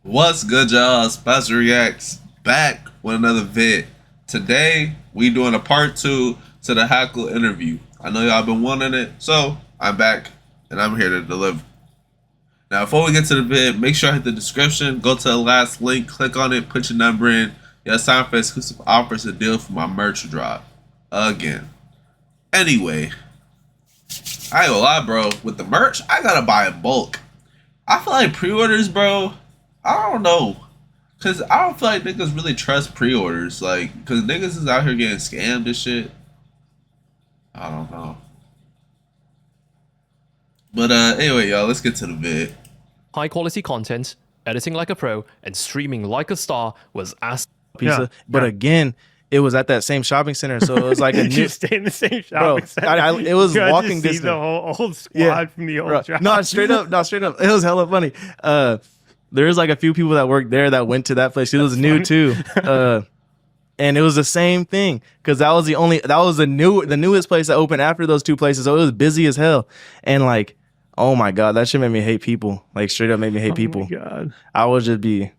What's good, y'all? SpazzoReactz back with another vid. Today, we doing a part 2 to the Hackle interview. I know y'all been wanting it, so I'm back and I'm here to deliver. Now, before we get to the vid, make sure I hit the description, go to the last link, click on it, put your number in. Yeah, it's time for exclusive offers and deal for my merch drop. Again. Anyway, I ain't gonna lie, bro. With the merch, I gotta buy in bulk. I feel like pre-orders, bro. I don't know. Cause I don't feel like niggas really trust pre-orders. Like, cause niggas is out here getting scammed and shit. I don't know. But anyway, y'all, let's get to the vid. High quality content, editing like a pro, and streaming like a star was as pizza. But again, it was at that same shopping center, so it was like a new. You stay in the same shopping center. It was you walking see distance. the whole old squad from the old job. No, straight up. It was hella funny. There's like a few people that worked there that went to that place. It was new too. And it was the same thing because that was the newest place that opened after those two places. So it was busy as hell. And like, oh my God, that shit made me hate people. Like straight up made me hate people. Oh my God.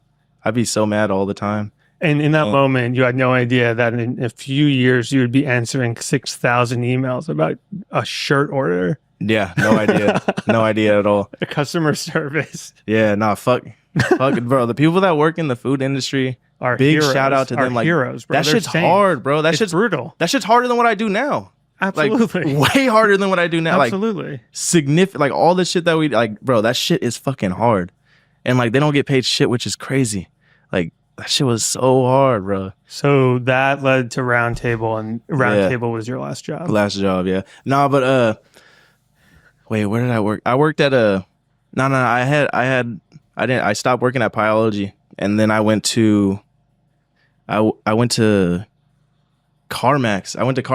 I'd be so mad all the time. And in that moment, you had no idea that in a few years you would be answering 6,000 emails about a shirt order. Yeah, no idea. No idea at all. Customer service. Yeah, nah, fuck it, bro. The people that work in the food industry, are big heroes, shout out to them. Like heroes, bro. That shit's hard, bro. That shit's brutal. That shit's harder than what I do now. Absolutely. Like, way harder than what I do now. Absolutely. Like significant. Like all the shit that we like, bro. That shit is fucking hard, and like they don't get paid shit, which is crazy. Like that shit was so hard, bro. So that led to Roundtable, and Roundtable was your last job. Last job, yeah. No, but wait, where did I work? I worked at I stopped working at Pyology, and then I went to CarMax. I worked at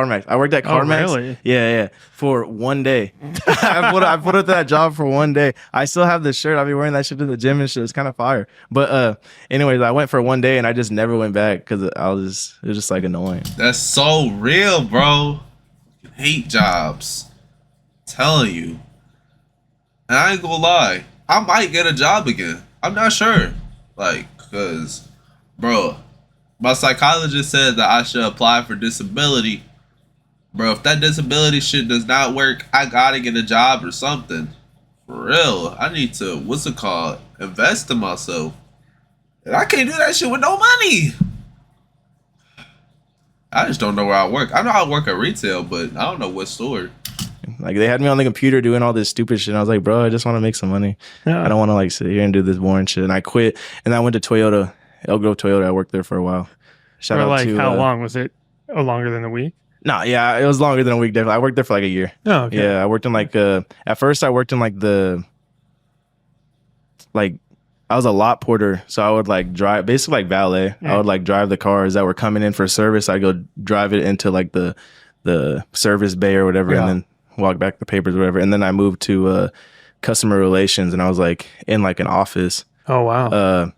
CarMax. Oh, really? Yeah. For one day. I put up that job for one day. I still have this shirt. I'll be wearing that shit to the gym and shit. It's kind of fire. But anyways, I went for one day and I just never went back because it was just like annoying. That's so real, bro. Hate jobs. Telling you. And I ain't gonna lie, I might get a job again. I'm not sure. Like, cause, bro, my psychologist said that I should apply for disability. Bro, if that disability shit does not work, I gotta get a job or something. For real. I need to, invest in myself. And I can't do that shit with no money. I just don't know where I work. I know I work at retail, but I don't know what store. Like they had me on the computer doing all this stupid shit. And I was like, bro, I just want to make some money. Yeah. I don't want to like sit here and do this boring shit. And I quit. And I went to Toyota, Elk Grove Toyota. I worked there for a while. Shout out to how long was it? Oh, longer than a week? Nah, yeah, it was longer than a week. Definitely, I worked there for like a year. Oh, okay. Yeah, I worked in like at first I worked in like I was a lot porter, so I would like drive, basically like valet. Yeah. I would like drive the cars that were coming in for service. I'd go drive it into like the service bay or whatever, and then walk back the papers or whatever. And then I moved to customer relations, and I was like in like an office. Oh wow.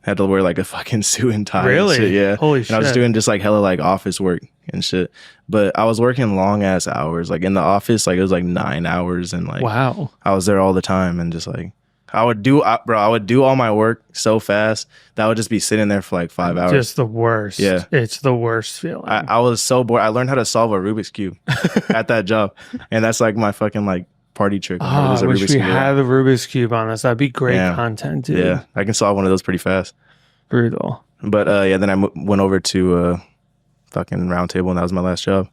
Had to wear like a fucking suit and tie. Really? And shit, yeah. Holy shit. shit. I was doing just like hella like office work and shit. But I was working long ass hours. Like in the office, like it was like 9 hours, and like wow. I was there all the time, and just like I would do all my work so fast that I would just be sitting there for like 5 hours. Just the worst. Yeah. It's the worst feeling. I was so bored. I learned how to solve a Rubik's Cube at that job. And that's like my fucking like party trick. I wish we had the Rubik's Cube on us. That'd be great content, dude. Yeah, I can solve one of those pretty fast. Brutal. But then I went over to fucking Roundtable, and that was my last job.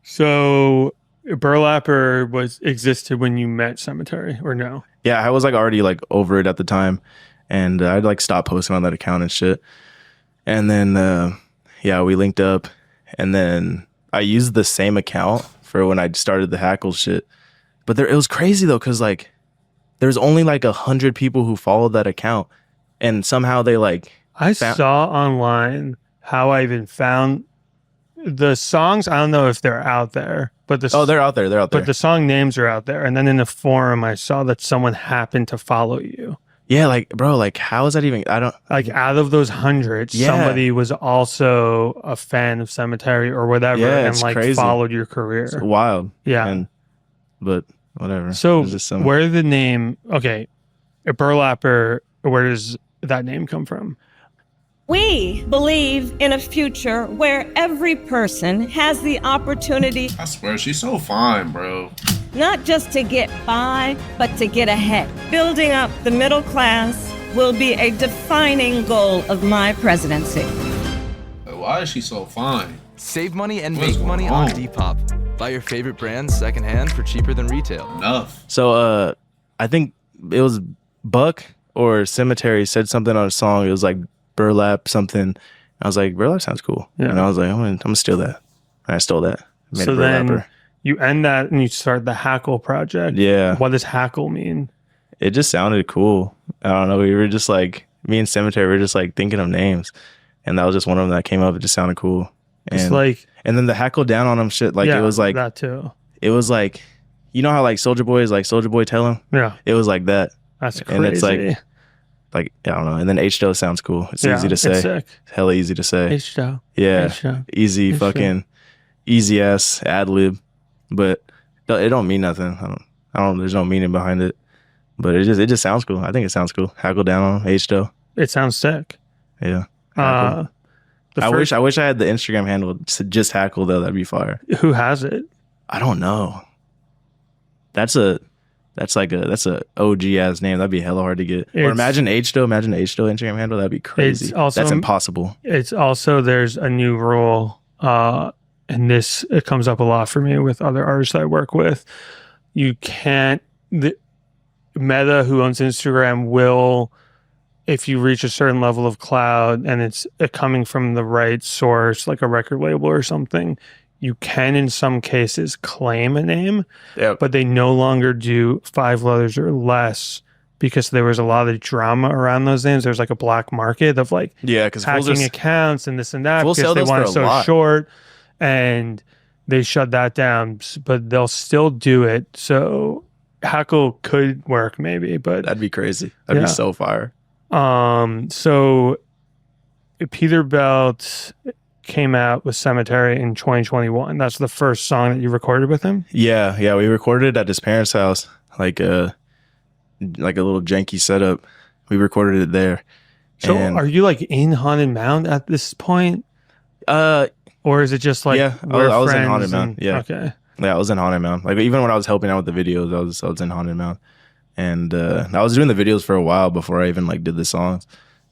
So Burlapper existed when you met Cemetery, or no? Yeah, I was like already like over it at the time, and I'd like stopped posting on that account and shit. And then we linked up, and then I used the same account for when I started the Hackle shit. But it was crazy though, because like there's only like 100 people who followed that account, and somehow they like I saw online how I even found the songs. I don't know if they're out there, but they're out there. But the song names are out there. And then in the forum, I saw that someone happened to follow you. Yeah, like bro, like how is that even? I don't like out of those hundreds, somebody was also a fan of Cemetery or whatever, and like crazy. Followed your career. It's wild. Yeah, but whatever. So where the name? Okay, a Burlapper where does that name come from? We believe in a future where every person has the opportunity I swear, she's so fine, bro. not just to get by, but to get ahead. Building up the middle class will be a defining goal of my presidency. Like, why is she so fine? Save money and What is make money going on on? Depop. Buy your favorite brands secondhand for cheaper than retail. Enough. So I think it was Buck or Cemetery said something on a song. It was like burlap something. I was like, burlap sounds cool. Yeah. And I was like, I'm gonna steal that. And I stole that. Made So a then burlapper. you end that and you start the Hackle project. Yeah. What does Hackle mean? It just sounded cool. I don't know. We were just like, me and Cemetery were just like thinking of names. And that was just one of them that came up. It just sounded cool. It's And, like, and then the Hackle down on him shit. Like yeah, it was like, that too. it was like, you know how like Soldier Boy is like Soldier Boy Tell Him? Yeah, It was like that. that's crazy. And it's like, I don't know. And then H-Doe sounds cool. It's easy to It's say. sick. Hella easy to say. H-Doe. Yeah. H-Doe. Easy H-Doe. fucking easy ass ad lib. But it don't mean nothing. I don't there's no meaning behind it. But it just sounds cool. I think it sounds cool. Hackle down on him, H-Doe. It sounds sick. Yeah. Hackle. The I first- wish I had the Instagram handle just Hackle though. That'd be fire. Who has it? I don't know. That's a OG ass name. That'd be hella hard to get. Or It's- imagine H-Doe. Imagine H-Doe Instagram handle. That'd be crazy. also- That's impossible. It's also, there's a new rule, and it comes up a lot for me with other artists I work with. You can't, Meta, who owns Instagram, will, if you reach a certain level of cloud and it's coming from the right source, like a record label or something, you can in some cases claim a name, Yeah. but they no longer do 5 letters or less because there was a lot of drama around those names. There's like a black market of like Yeah, because hacking accounts and this and that Fools because sell they those want for it a so lot. short, and they shut that down. But they'll still do it. So Hackle could work maybe, but that'd be crazy. That'd Yeah. be so fire. so Peterbilt came out with Cemetery in 2021. That's the first song that you recorded with him. Yeah, we recorded it at his parents' house, like a little janky setup. We recorded it there. So And- are you like in Haunted Mound at this point, or is it just like Yeah, we're I was in friends Haunted Mound, and- yeah. Okay. Yeah, I was in Haunted Mound. Like even when I was helping out with the videos, I was in Haunted Mound, and I was doing the videos for a while before I even like did the songs,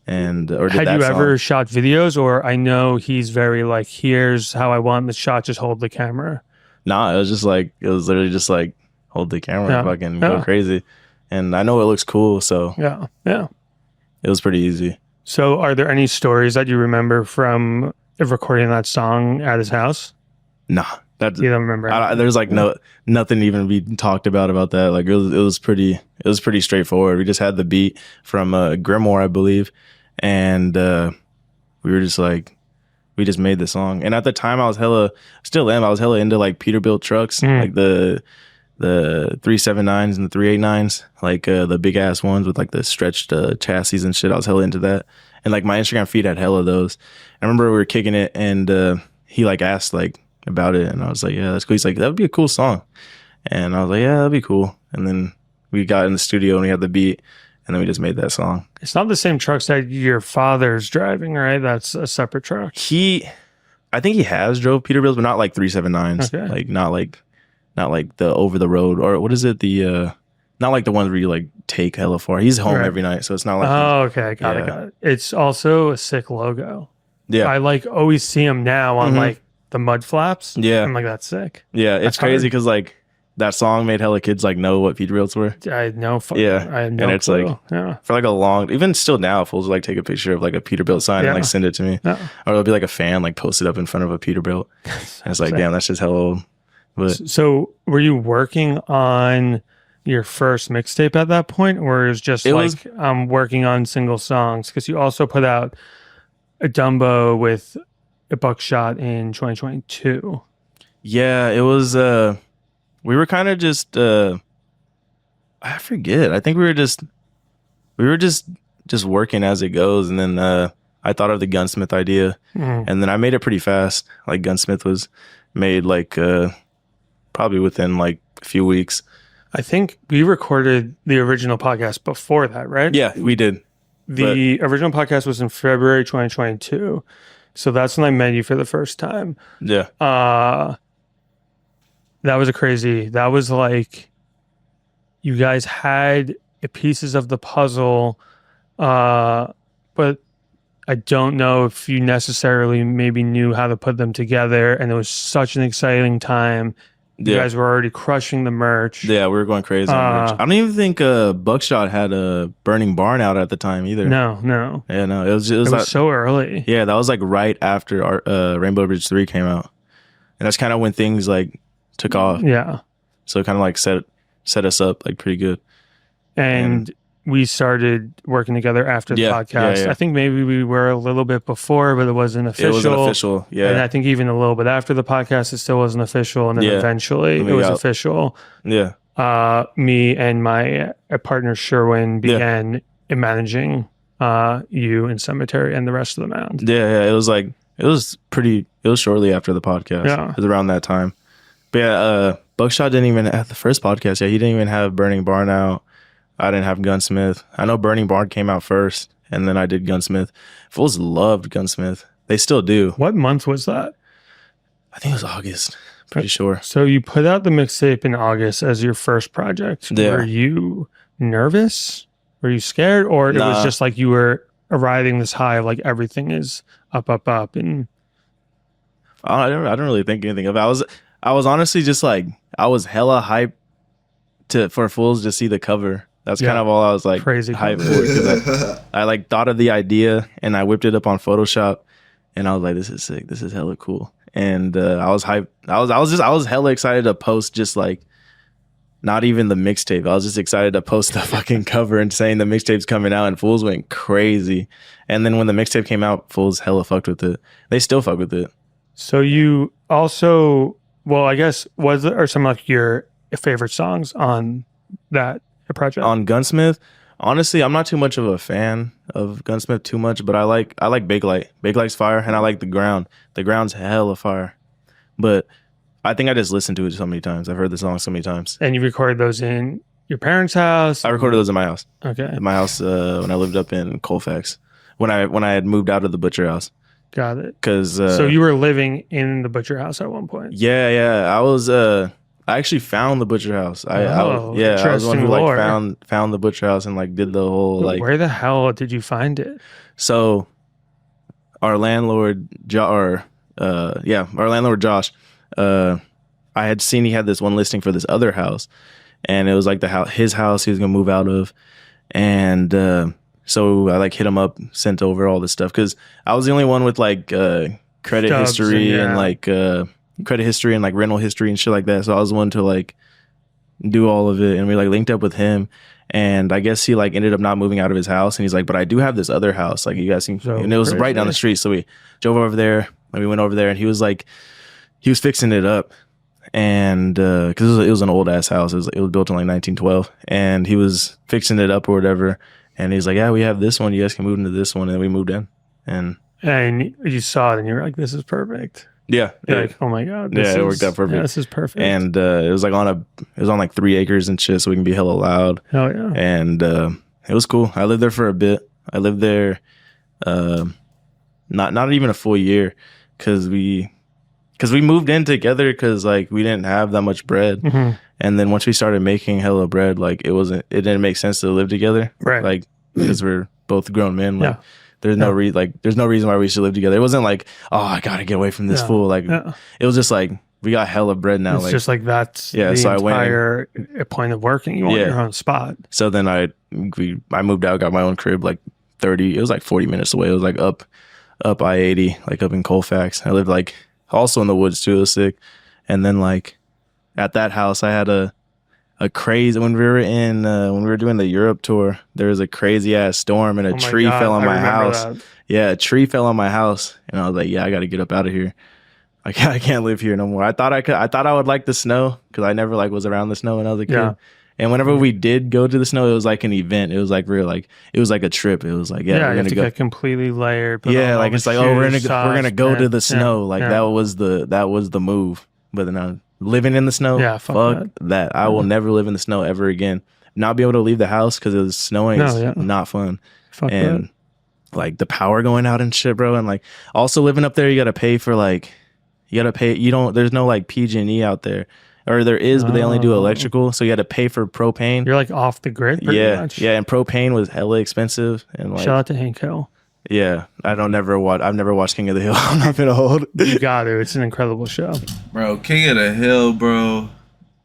and or did Had that you song. ever shot videos, or I know he's very like, here's how I want the shot, just hold the camera. Nah, it was literally just like hold the camera, Yeah. and fucking Yeah. go crazy, and I know it looks cool, so Yeah. Yeah. it was pretty easy. So are there any stories that you remember from recording that song at his house? Nah, that's You don't remember? there's like nothing even be talked about that. Like it was pretty straightforward. We just had the beat from Grimoire, I believe, and we were just like, we just made the song. And at the time, I was hella into like Peterbilt trucks, like the 379s and the 389s, like the big ass ones with like the stretched chassis and shit. I was hella into that, and like my Instagram feed had hella those. I remember we were kicking it, and he like asked like about it, and I was like, yeah, that's cool. He's like, that would be a cool song, and I was like, yeah, that'd be cool. And then we got in the studio and we had the beat, and then we just made that song. It's not the same trucks that your father's driving, right? That's a separate truck. I think he has drove Peterbilts, but not like 379s. Okay. Like not like the over the road, or what is it? Not like the ones where you like take hella far. He's home Right. every night, so it's not like Oh, okay. Got Yeah. it. It's also a sick logo. yeah, I like always see him now on Mhm. like the mud flaps. Yeah. I'm like, that's sick. yeah. It's That's crazy hard. because like that song made hella kids like know what Peterbilts were. I had no fun. Yeah, I had no and it's clue. like- yeah. For like a long, even still now, fools will, like take a picture of like a Peterbilt sign Yeah. and like send it to me, Yeah. or it'll be like a fan like posted up in front of a Peterbilt. And it's like, Sick. damn, that's just hella old. But So were you working on your first mixtape at that point, or it was just It like was- I'm working on single songs? Because you also put out a Dumbo with a Buckshot in 2022. yeah, it was. We were kind of just. I forget. I think we were just working as it goes, and then I thought of the Gunsmith idea, Mhm. and then I made it pretty fast. Like Gunsmith was made like probably within like a few weeks. I think we recorded the original podcast before that, right? Yeah, we did. The original podcast was in February 2022. So that's when I met you for the first time. Yeah. That was like, you guys had pieces of the puzzle, but I don't know if you necessarily maybe knew how to put them together. And it was such an exciting time. You guys were already crushing the merch. Yeah, we were going crazy on merch. I don't even think Buckshot had a Burning Barn out at the time either. No. Yeah, no. It was like, so early. Yeah, that was like right after our Rainbow Bridge 3 came out. And that's kind of when things like took off. Yeah. So it kind of like set us up like pretty good. And we started working together after the podcast. Yeah. I think maybe we were a little bit before, but it wasn't official. It wasn't official, yeah. And I think even a little bit after the podcast, it still wasn't official. And then eventually it was official. Yeah. Me and my partner Sherwin began managing you in Cemetery and the rest of the mound. Yeah. It was shortly after the podcast. Yeah. It was around that time. But yeah, Buckshot didn't even have the first podcast. Yeah, he didn't even have Burning Barn out. I didn't have Gunsmith. I know Burning Barn came out first, and then I did Gunsmith. Fools loved Gunsmith. They still do. What month was that? I think it was August. Pretty sure. So you put out the mixtape in August as your first project. Yeah. Were you nervous? Were you scared? Or it was just like you were riding this high of like everything is up, and... I don't really think anything of it. I was honestly just like, I was hella hyped for Fools to see the cover. That's kind of all I was like crazy hyped for, because I like thought of the idea and I whipped it up on Photoshop and I was like, this is sick. This is hella cool. And I was hyped. I was hella excited to post, just like, not even the mixtape. I was just excited to post the fucking cover and saying the mixtape's coming out, and Fools went crazy. And then when the mixtape came out, Fools hella fucked with it. They still fuck with it. So you also, well, I guess, are some of your favorite songs on that project? On Gunsmith, honestly, I'm not too much of a fan of Gunsmith too much, but I like Big Light. Big Light's fire, and I like The Ground. The Ground's hella fire. But I think I just listened to it so many times. I've heard the song so many times. And you recorded those in your parents' house? I recorded those in my house. Okay. In my house when I lived up in Colfax. When I had moved out of the butcher house. Got it. So you were living in the butcher house at one point? Yeah. I was I actually found the butcher house. I was the one who like found the butcher house and like did the whole like. Where the hell did you find it? So, our landlord Josh. I had seen he had this one listing for this other house, and it was like his house he was gonna move out of, and so I like hit him up, sent over all this stuff because I was the only one with like credit history and like. Credit history and like rental history and shit like that. So I was the one to like do all of it, and we like linked up with him, and I guess he like ended up not moving out of his house, and he's like, but I do have this other house, like you guys can, and it was right down the street. So we drove over there and we went over there, and he was fixing it up, and because it was an old ass house, it was built in like 1912, and he was fixing it up or whatever, and he's like, yeah, we have this one, you guys can move into this one, and then we moved in, and you saw it and you were like, this is perfect. Yeah. Like, oh my God. It worked out perfect. Yeah, this is perfect. And it was like on like 3 acres and shit, so we can be hella loud. Oh yeah. And it was cool. I lived there for a bit. I lived there not even a full year because we moved in together because like we didn't have that much bread. Mm-hmm. And then once we started making hella bread, like it didn't make sense to live together. Right. Like because we're both grown men. Like there's no reason why we should live together. It wasn't like, oh, I gotta get away from this fool. Like it was just like we got hella bread now. It's like just like that's the entire point of working. You want your own spot. So then I moved out, got my own crib like 40 minutes away. It was like up I-80, like up in Colfax. I lived like also in the woods too. It was sick. And then like at that house I had a crazy, when we were doing the Europe tour, there was a crazy ass storm and a tree fell on my house. That. Yeah, a tree fell on my house, and I was like, yeah, I got to get up out of here. I can't live here no more. I thought I would like the snow because I never like was around the snow when I was a kid. Yeah. And whenever we did go to the snow, it was like an event. It was like real, like it was like a trip. It was like, we're gonna go get completely layered. Yeah, like it's like, oh, we're gonna go to the snow. Like that was the move. But then living in the snow, fuck that. I will never live in the snow ever again. Not be able to leave the house because it was snowing is not fun. Fuck and like the power going out and shit, bro. And like also living up there, you got to pay for like, there's no like PG&E out there, or there is, but they only do electrical. So you got to pay for propane. You're like off the grid pretty much. Yeah. And propane was hella expensive. And like, Shout out to Hackle. yeah, I've never watched King of the Hill. I'm not gonna hold. You got to. It's an incredible show. Bro, King of the Hill, bro.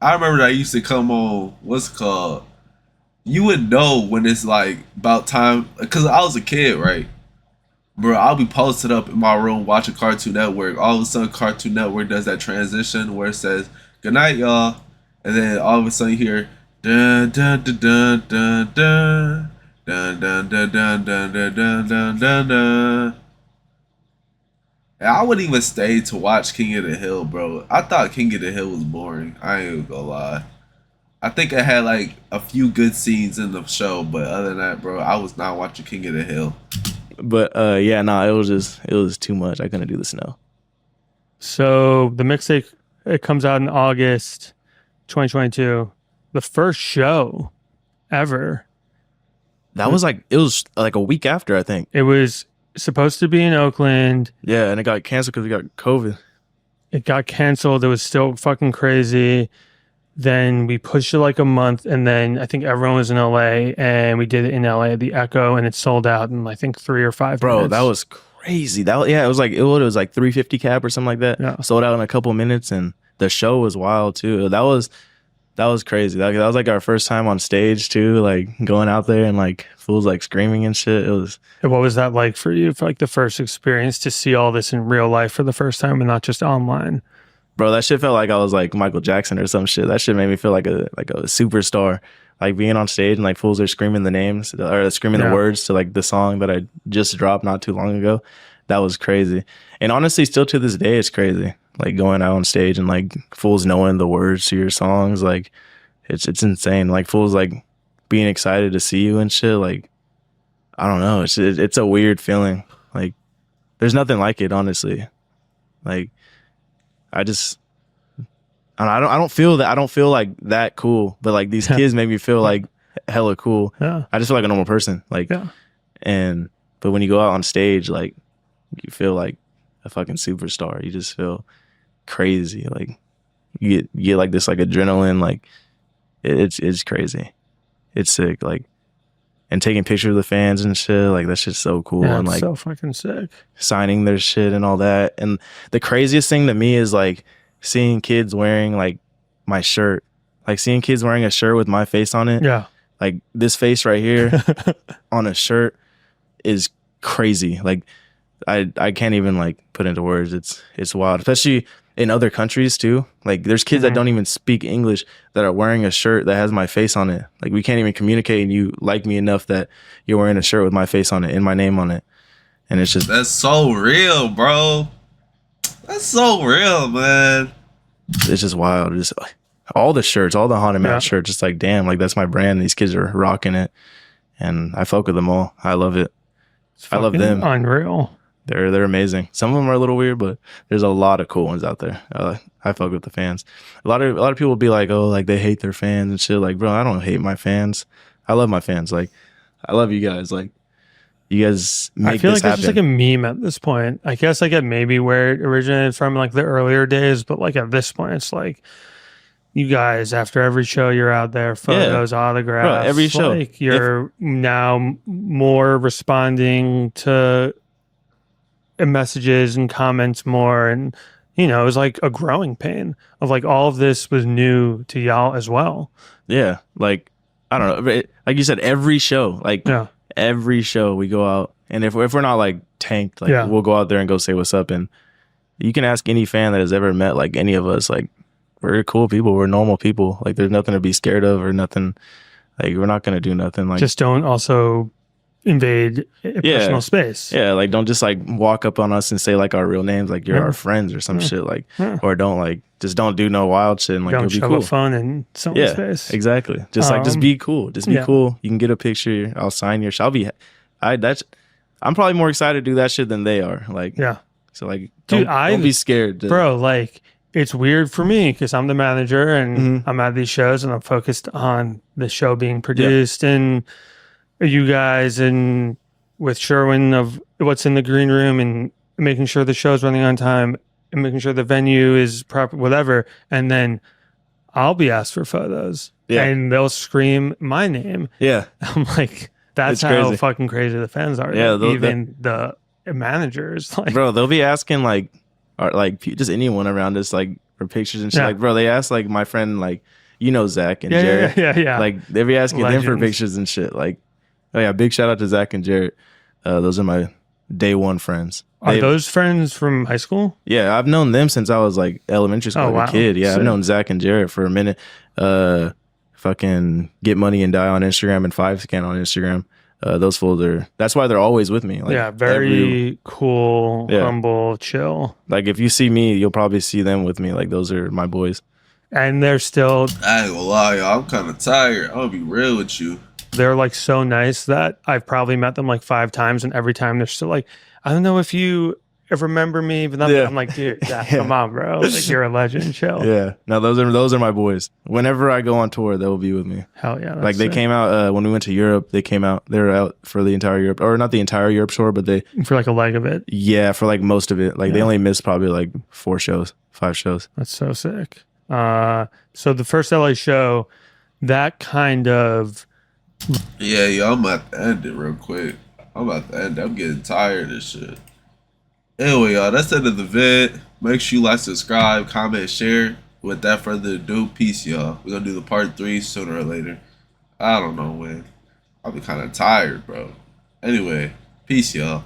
I remember that used to come on, what's it called? You would know when it's like about time, because I was a kid, right? Bro, I'll be posted up in my room watching Cartoon Network. All of a sudden, Cartoon Network does that transition where it says, "Good night, y'all." And then all of a sudden you hear, dun, dun, dun, dun, dun, dun. Dun, dun, dun, dun, dun, dun, dun, dun, dun, dun. And I wouldn't even stay to watch King of the Hill, bro. I thought King of the Hill was boring. I ain't gonna lie. I think it had like a few good scenes in the show, but other than that, bro, I was not watching King of the Hill. But it was too much. I couldn't do the snow. So the mixtape, it comes out in August 2022. The first show ever. That was like, it was like a week after, I think. It was supposed to be in Oakland. Yeah, and it got canceled because we got COVID. It got canceled. It was still fucking crazy. Then we pushed it like a month, and then I think everyone was in LA, and we did it in LA at the Echo, and it sold out in I think 3 or 5 Bro, minutes. that was crazy. It was like 350 cap or something like that. Yeah. Sold out in a couple minutes, and the show was wild too. That was crazy. That was like our first time on stage too, like going out there and like fools like screaming and shit. It was. And what was that like for you? For like the first experience to see all this in real life for the first time and not just online? Bro, that shit felt like I was like Michael Jackson or some shit. That shit made me feel like a superstar. Like being on stage and like fools are screaming the names or screaming the words to like the song that I just dropped not too long ago. That was crazy. And honestly, still to this day, it's crazy. Like going out on stage and like fools knowing the words to your songs. Like it's insane. Like fools like being excited to see you and shit. Like, I don't know. It's a weird feeling. Like there's nothing like it, honestly. Like I don't feel that. I don't feel like that cool, but like these kids make me feel like hella cool. Yeah. I just feel like a normal person. Like, but when you go out on stage, like you feel like a fucking superstar. You just feel crazy. Like you get like this like adrenaline. Like it's crazy. It's sick. Like, and taking pictures of the fans and shit. Like that's just so cool. Yeah, and like so fucking sick. signing their shit and all that. And the craziest thing to me is like seeing kids wearing like my shirt, like seeing kids wearing a shirt with my face on it. Yeah. Like this face right here on a shirt is crazy. Like I can't even like put into words. It's wild, especially in other countries too. Like there's kids that don't even speak English that are wearing a shirt that has my face on it. Like we can't even communicate and you like me enough that you're wearing a shirt with my face on it and my name on it. And it's just, That's so real, bro. That's so real, man. it's just wild. Just all the shirts, all the Haunted Mouse shirts, just like, damn, like that's my brand. These kids are rocking it. And I fuck with them all. I love it. I love them. Unreal. They're amazing. Some of them are a little weird, but there's a lot of cool ones out there. I fuck with the fans. A lot of people be like, oh, like they hate their fans and shit. Like, bro, I don't hate my fans. I love my fans. Like, I love you guys. Like, you guys make this happen. I feel like it's just like a meme at this point. I guess I get maybe where it originated from, like the earlier days, but like at this point, it's like you guys, after every show, you're out there, photos, autographs. Bro, every show. Like you're now more responding to messages and comments more, and you know, it was like a growing pain of like all of this was new to y'all as well. Yeah, like I don't know, like you said, every show, like every show we go out, and if we're not like tanked, like we'll go out there and go say what's up. And you can ask any fan that has ever met like any of us, like we're cool people, we're normal people. Like there's nothing to be scared of or nothing. Like we're not gonna do nothing. Like just don't also invade a personal space. Yeah, like don't just like walk up on us and say like our real names, like you're our friends or some shit, like or don't like just don't do no wild shit and like don't you'll be shove cool. a phone in someone's face. Exactly. Just like just be cool. Just be cool. You can get a picture. I'll sign your shit. I'm probably more excited to do that shit than they are. Like so like don't be scared. Bro, like it's weird for me because I'm the manager and I'm at these shows and I'm focused on the show being produced and Are you guys in with Sherwin of what's in the green room and making sure the show's running on time and making sure the venue is proper, whatever, and then I'll be asked for photos, and they'll scream my name. Yeah, I'm like, that's It's how crazy. fucking crazy the fans are. Yeah, Like, even the managers, like, bro, they'll be asking like, or like just anyone around us like for pictures and shit. Yeah. Like, bro, they ask like my friend like Zach and yeah, Jared. yeah. Like they be asking them for Legends. pictures and shit. Like, oh yeah, big shout out to Zach and Jared. Those are my day one friends. Are those friends from high school? Yeah, I've known them since I was like elementary school, Oh, like wow. a kid. Yeah, Sick. I've known Zach and Jared for a minute. Fucking Get Money and Die on Instagram and 5scan on Instagram. Those fools are. That's why they're always with me. Like, Yeah, very cool, Yeah. humble, chill, like if you see me, you'll probably see them with me. Like those are my boys. and they're still I ain't gonna lie, y'all. I'm kind of tired. I'm gonna be real with you. they're like so nice that I've probably met them like 5 times, and every time they're still like, I don't know if you remember me, but Yeah. I'm like, dude, come on, bro, like you're a legend, chill. Yeah, no, those are my boys. Whenever I go on tour, they will be with me. Hell yeah, that's Like they sick. came out when we went to Europe. They came out. They were out for the entire Europe, or not the entire Europe tour, but they for like a leg of it. for like most of it. Like they Yeah. only missed probably like 4 shows, 5 shows. That's so sick. So the first LA show, that kind of Yeah, yo, I'm about to end it real quick. I'm about to end it. I'm getting tired of this shit. Anyway, y'all, that's the end of the vid. Make sure you like, subscribe, comment, share. Without further ado, peace, y'all. We're gonna do the part 3 sooner or later. I don't know when. I'll be kind of tired, bro. Anyway, peace, y'all.